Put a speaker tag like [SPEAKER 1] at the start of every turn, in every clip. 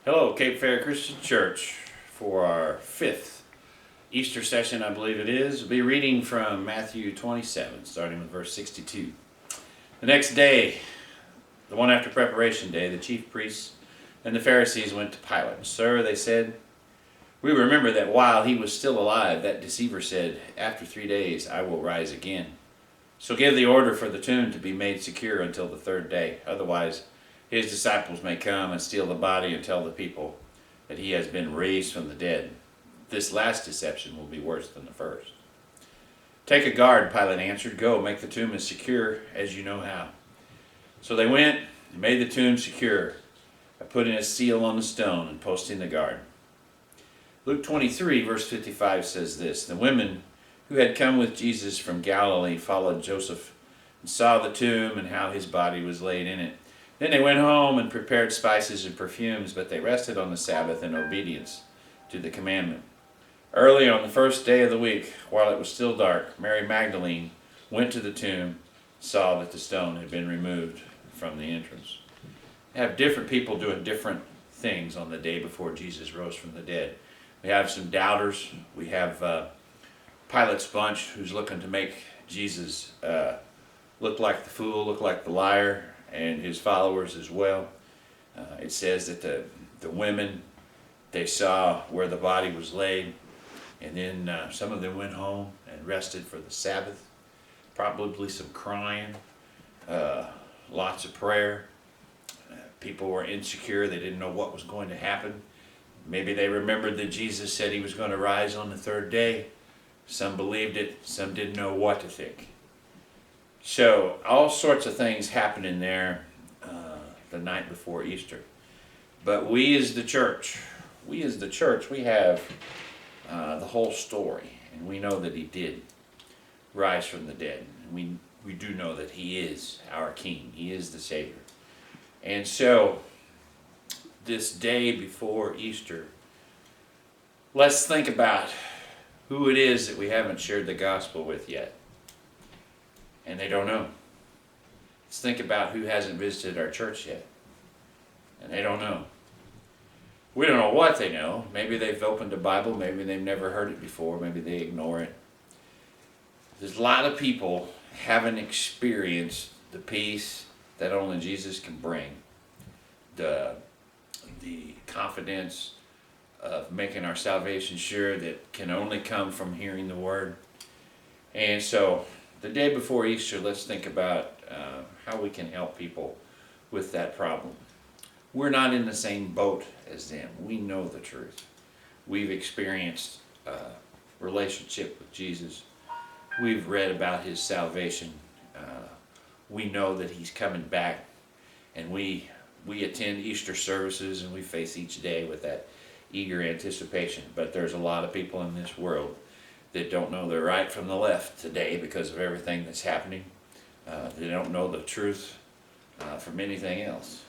[SPEAKER 1] Hello, Cape Fair Christian Church. For our fifth Easter session, I believe it is, we'll be reading from Matthew 27, starting with verse 62. The next day, the one after preparation day, the chief priests and the Pharisees went to Pilate. "Sir," they said, "we remember that while he was still alive, that deceiver said, 'After 3 days I will rise again.' So give the order for the tomb to be made secure until the third day. Otherwise, his disciples may come and steal the body and tell the people that he has been raised from the dead. This last deception will be worse than the first." "Take a guard," Pilate answered. "Go, make the tomb as secure as you know how." So they went and made the tomb secure by putting a seal on the stone and posting the guard. Luke 23, verse 55 says this: "The women who had come with Jesus from Galilee followed Joseph and saw the tomb and how his body was laid in it. Then they went home and prepared spices and perfumes, but they rested on the Sabbath in obedience to the commandment. Early on the first day of the week, while it was still dark, Mary Magdalene went to the tomb, saw that the stone had been removed from the entrance." We have different people doing different things on the day before Jesus rose from the dead. We have some doubters. We have Pilate's bunch who's looking to make Jesus look like the fool, look like the liar, and his followers as well. It says that the women, they saw where the body was laid, and then some of them went home and rested for the Sabbath. Probably some crying, lots of prayer. People were insecure. They didn't know what was going to happen. Maybe they remembered that Jesus said he was going to rise on the third day. Some believed it, some didn't know what to think. So all sorts of things happening there the night before Easter. But we as the church, we have the whole story, and we know that he did rise from the dead. And we do know that he is our King. He is the Savior. And so this day before Easter, let's think about who it is that we haven't shared the gospel with yet, and they don't know. Let's think about who hasn't visited our church yet, and they don't know. We don't know what they know. Maybe they've opened a Bible, maybe they've never heard it before, maybe they ignore it. There's a lot of people haven't experienced the peace that only Jesus can bring, the confidence of making our salvation sure that can only come from hearing the Word. And so the day before Easter, let's think about how we can help people with that problem. We're not in the same boat as them. We know the truth. We've experienced a relationship with Jesus. We've read about his salvation. We know that he's coming back, and we attend Easter services, and we face each day with that eager anticipation. But there's a lot of people in this world that don't know the right from the left today because of everything that's happening. They don't know the truth from anything else.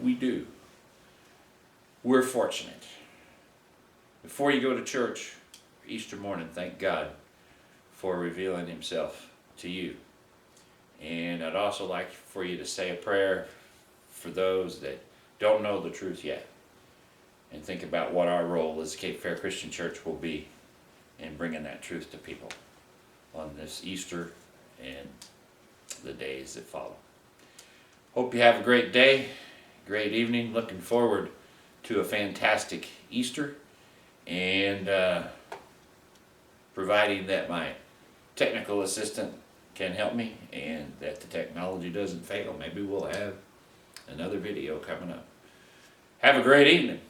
[SPEAKER 1] We do. We're fortunate. Before you go to church Easter morning, thank God for revealing himself to you. And I'd also like for you to say a prayer for those that don't know the truth yet, and think about what our role as Cape Fair Christian Church will be in bringing that truth to people on this Easter and the days that follow. Hope you have a great day, great evening. Looking forward to a fantastic Easter, and providing that my technical assistant can help me and that the technology doesn't fail, maybe we'll have another video coming up. Have a great evening.